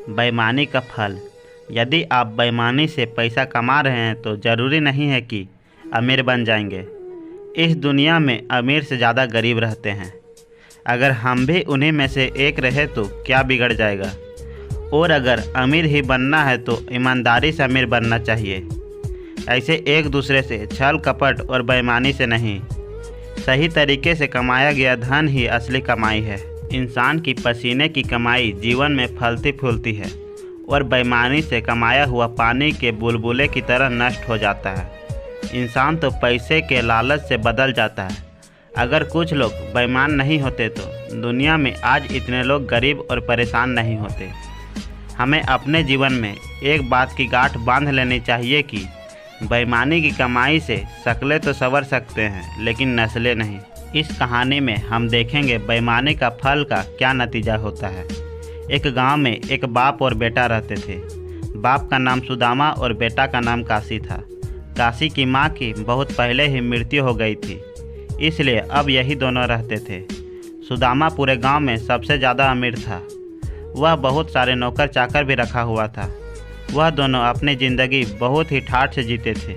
बेईमानी का फल। यदि आप बेईमानी से पैसा कमा रहे हैं तो ज़रूरी नहीं है कि अमीर बन जाएंगे। इस दुनिया में अमीर से ज़्यादा गरीब रहते हैं। अगर हम भी उन्हीं में से एक रहे तो क्या बिगड़ जाएगा। और अगर अमीर ही बनना है तो ईमानदारी से अमीर बनना चाहिए, ऐसे एक दूसरे से छल कपट और बेईमानी से नहीं। सही तरीके से कमाया गया धन ही असली कमाई है। इंसान की पसीने की कमाई जीवन में फलती फूलती है और बेईमानी से कमाया हुआ पानी के बुलबुले की तरह नष्ट हो जाता है। इंसान तो पैसे के लालच से बदल जाता है। अगर कुछ लोग बेईमान नहीं होते तो दुनिया में आज इतने लोग गरीब और परेशान नहीं होते। हमें अपने जीवन में एक बात की गांठ बांध लेनी चाहिए कि बेईमानी की कमाई से शक्लें तो संवर सकते हैं लेकिन नस्लें नहीं। इस कहानी में हम देखेंगे बेईमानी का फल का क्या नतीजा होता है। एक गांव में एक बाप और बेटा रहते थे। बाप का नाम सुदामा और बेटा का नाम काशी था। काशी की माँ की बहुत पहले ही मृत्यु हो गई थी, इसलिए अब यही दोनों रहते थे। सुदामा पूरे गांव में सबसे ज़्यादा अमीर था। वह बहुत सारे नौकर चाकर भी रखा हुआ था। वह दोनों अपनी ज़िंदगी बहुत ही ठाठ से जीते थे।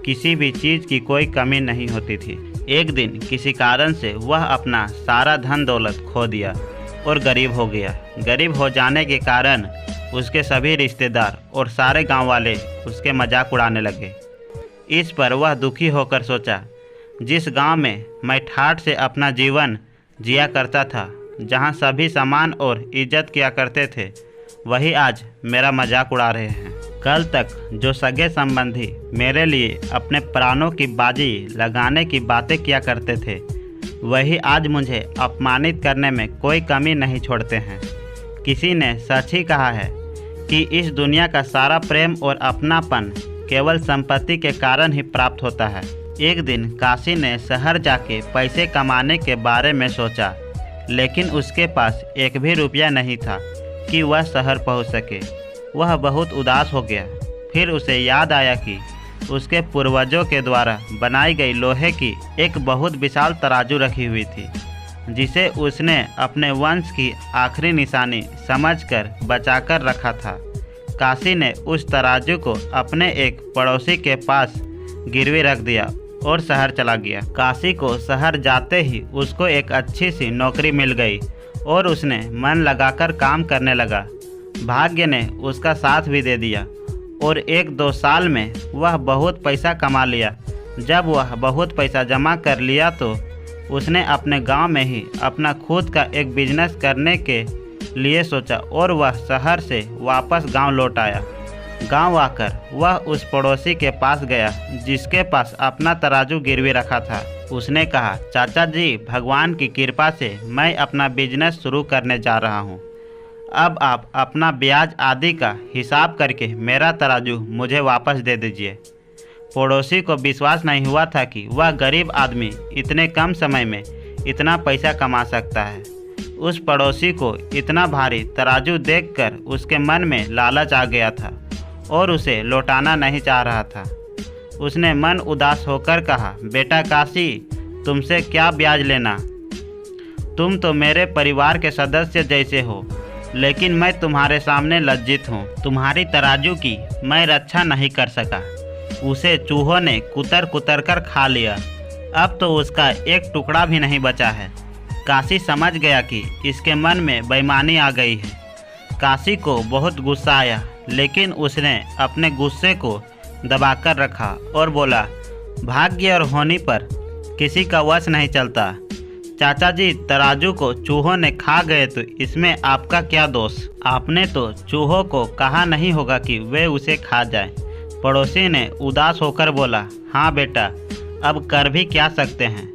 किसी भी चीज़ की कोई कमी नहीं होती थी। एक दिन किसी कारण से वह अपना सारा धन दौलत खो दिया और गरीब हो गया। गरीब हो जाने के कारण उसके सभी रिश्तेदार और सारे गांव वाले उसके मजाक उड़ाने लगे। इस पर वह दुखी होकर सोचा, जिस गांव में मैं ठाठ से अपना जीवन जिया करता था, जहां सभी सम्मान और इज्जत किया करते थे, वही आज मेरा मजाक उड़ा रहे हैं। कल तक जो सगे संबंधी मेरे लिए अपने प्राणों की बाजी लगाने की बातें किया करते थे, वही आज मुझे अपमानित करने में कोई कमी नहीं छोड़ते हैं। किसी ने सच ही कहा है कि इस दुनिया का सारा प्रेम और अपनापन केवल संपत्ति के कारण ही प्राप्त होता है। एक दिन काशी ने शहर जाके पैसे कमाने के बारे में सोचा, लेकिन उसके पास एक भी रुपया नहीं था कि वह शहर पहुंच सके। वह बहुत उदास हो गया। फिर उसे याद आया कि उसके पूर्वजों के द्वारा बनाई गई लोहे की एक बहुत विशाल तराजू रखी हुई थी, जिसे उसने अपने वंश की आखिरी निशानी समझकर बचाकर रखा था। काशी ने उस तराजू को अपने एक पड़ोसी के पास गिरवी रख दिया और शहर चला गया। काशी को शहर जाते ही उसको एक अच्छी सी नौकरी मिल गई और उसने मन लगाकर काम करने लगा। भाग्य ने उसका साथ भी दे दिया और 1-2 साल में वह बहुत पैसा कमा लिया। जब वह बहुत पैसा जमा कर लिया तो उसने अपने गांव में ही अपना खुद का एक बिजनेस करने के लिए सोचा और वह शहर से वापस गांव लौट आया। गांव आकर वह उस पड़ोसी के पास गया जिसके पास अपना तराजू गिरवी रखा था। उसने कहा, चाचा जी, भगवान की कृपा से मैं अपना बिजनेस शुरू करने जा रहा हूं। अब आप अपना ब्याज आदि का हिसाब करके मेरा तराजू मुझे वापस दे दीजिए। पड़ोसी को विश्वास नहीं हुआ था कि वह गरीब आदमी इतने कम समय में इतना पैसा कमा सकता है। उस पड़ोसी को इतना भारी तराजू देखकर उसके मन में लालच आ गया था और उसे लौटाना नहीं चाह रहा था। उसने मन उदास होकर कहा, बेटा काशी, तुमसे क्या ब्याज लेना। तुम तो मेरे परिवार के सदस्य जैसे हो, लेकिन मैं तुम्हारे सामने लज्जित हूँ। तुम्हारी तराजू की मैं रक्षा नहीं कर सका। उसे चूहों ने कुतर कुतर कर खा लिया। अब तो उसका एक टुकड़ा भी नहीं बचा है। काशी समझ गया कि इसके मन में बेईमानी आ गई है। काशी को बहुत गुस्सा आया, लेकिन उसने अपने गुस्से को दबाकर रखा और बोला, भाग्य और होनी पर किसी का वश नहीं चलता। चाचा जी, तराजू को चूहों ने खा गए तो इसमें आपका क्या दोष। आपने तो चूहों को कहा नहीं होगा कि वे उसे खा जाएं। पड़ोसी ने उदास होकर बोला, हाँ बेटा, अब कर भी क्या सकते हैं।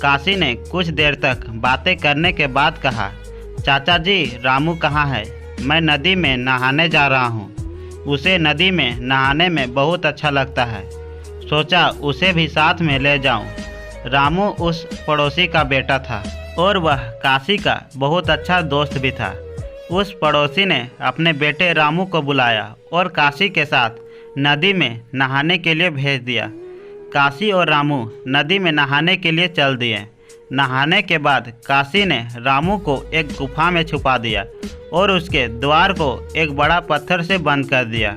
काशी ने कुछ देर तक बातें करने के बाद कहा, चाचा जी, रामू कहाँ है? मैं नदी में नहाने जा रहा हूँ। उसे नदी में नहाने में बहुत अच्छा लगता है। सोचा उसे भी साथ में ले जाऊँ। रामू उस पड़ोसी का बेटा था और वह काशी का बहुत अच्छा दोस्त भी था। उस पड़ोसी ने अपने बेटे रामू को बुलाया और काशी के साथ नदी में नहाने के लिए भेज दिया। काशी और रामू नदी में नहाने के लिए चल दिए। नहाने के बाद काशी ने रामू को एक गुफा में छुपा दिया और उसके द्वार को एक बड़ा पत्थर से बंद कर दिया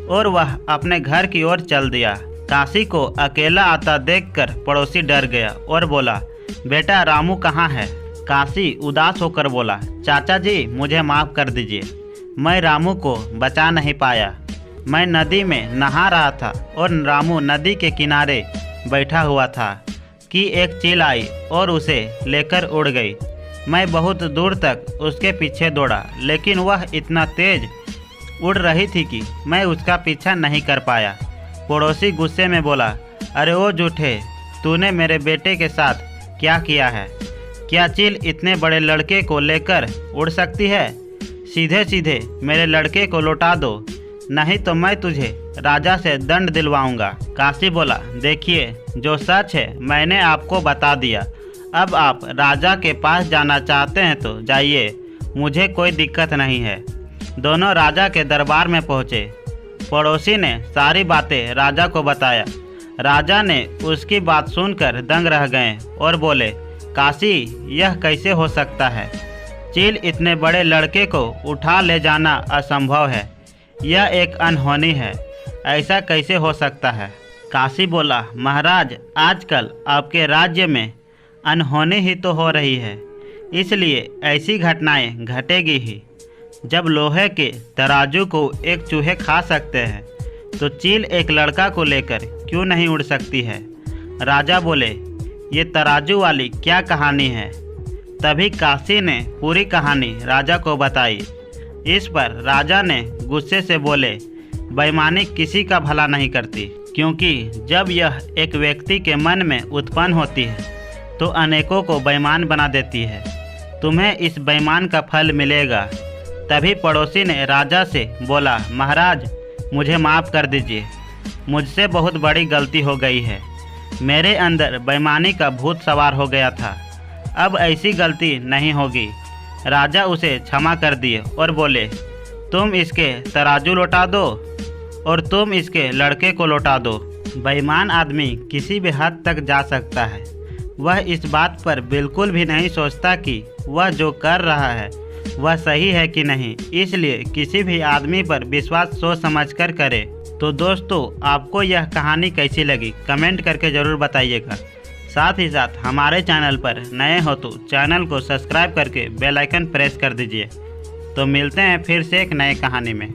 और वह अपने घर की ओर चल दिया। काशी को अकेला आता देखकर पड़ोसी डर गया और बोला, बेटा रामू कहाँ है? काशी उदास होकर बोला, चाचा जी मुझे माफ़ कर दीजिए, मैं रामू को बचा नहीं पाया। मैं नदी में नहा रहा था और रामू नदी के किनारे बैठा हुआ था कि एक चील आई और उसे लेकर उड़ गई। मैं बहुत दूर तक उसके पीछे दौड़ा, लेकिन वह इतना तेज उड़ रही थी कि मैं उसका पीछा नहीं कर पाया। पड़ोसी गुस्से में बोला, अरे ओ झूठे, तूने मेरे बेटे के साथ क्या किया है? क्या चील इतने बड़े लड़के को लेकर उड़ सकती है? सीधे सीधे मेरे लड़के को लौटा दो, नहीं तो मैं तुझे राजा से दंड दिलवाऊंगा। काशी बोला, देखिए जो सच है मैंने आपको बता दिया, अब आप राजा के पास जाना चाहते हैं तो जाइए, मुझे कोई दिक्कत नहीं है। दोनों राजा के दरबार में पहुँचे। पड़ोसी ने सारी बातें राजा को बताया। राजा ने उसकी बात सुनकर दंग रह गए और बोले, काशी यह कैसे हो सकता है? चील इतने बड़े लड़के को उठा ले जाना असंभव है, यह एक अनहोनी है, ऐसा कैसे हो सकता है? काशी बोला, महाराज आजकल आपके राज्य में अनहोनी ही तो हो रही है, इसलिए ऐसी घटनाएं घटेगी ही। जब लोहे के तराजू को एक चूहे खा सकते हैं तो चील एक लड़का को लेकर क्यों नहीं उड़ सकती है? राजा बोले, ये तराजू वाली क्या कहानी है? तभी काशी ने पूरी कहानी राजा को बताई। इस पर राजा ने गुस्से से बोले, बेईमानी किसी का भला नहीं करती, क्योंकि जब यह एक व्यक्ति के मन में उत्पन्न होती है तो अनेकों को बेईमान बना देती है। तुम्हें इस बेईमान का फल मिलेगा। तभी पड़ोसी ने राजा से बोला, महाराज मुझे माफ़ कर दीजिए, मुझसे बहुत बड़ी गलती हो गई है, मेरे अंदर बेईमानी का भूत सवार हो गया था, अब ऐसी गलती नहीं होगी। राजा उसे क्षमा कर दिए और बोले, तुम इसके तराजू लौटा दो और तुम इसके लड़के को लौटा दो। बेईमान आदमी किसी भी हद तक जा सकता है, वह इस बात पर बिल्कुल भी नहीं सोचता कि वह जो कर रहा है वह सही है कि नहीं, इसलिए किसी भी आदमी पर विश्वास सोच समझकर करे। तो दोस्तों आपको यह कहानी कैसी लगी कमेंट करके ज़रूर बताइएगा। साथ ही साथ हमारे चैनल पर नए हो तो चैनल को सब्सक्राइब करके बेल आइकन प्रेस कर दीजिए। तो मिलते हैं फिर से एक नए कहानी में।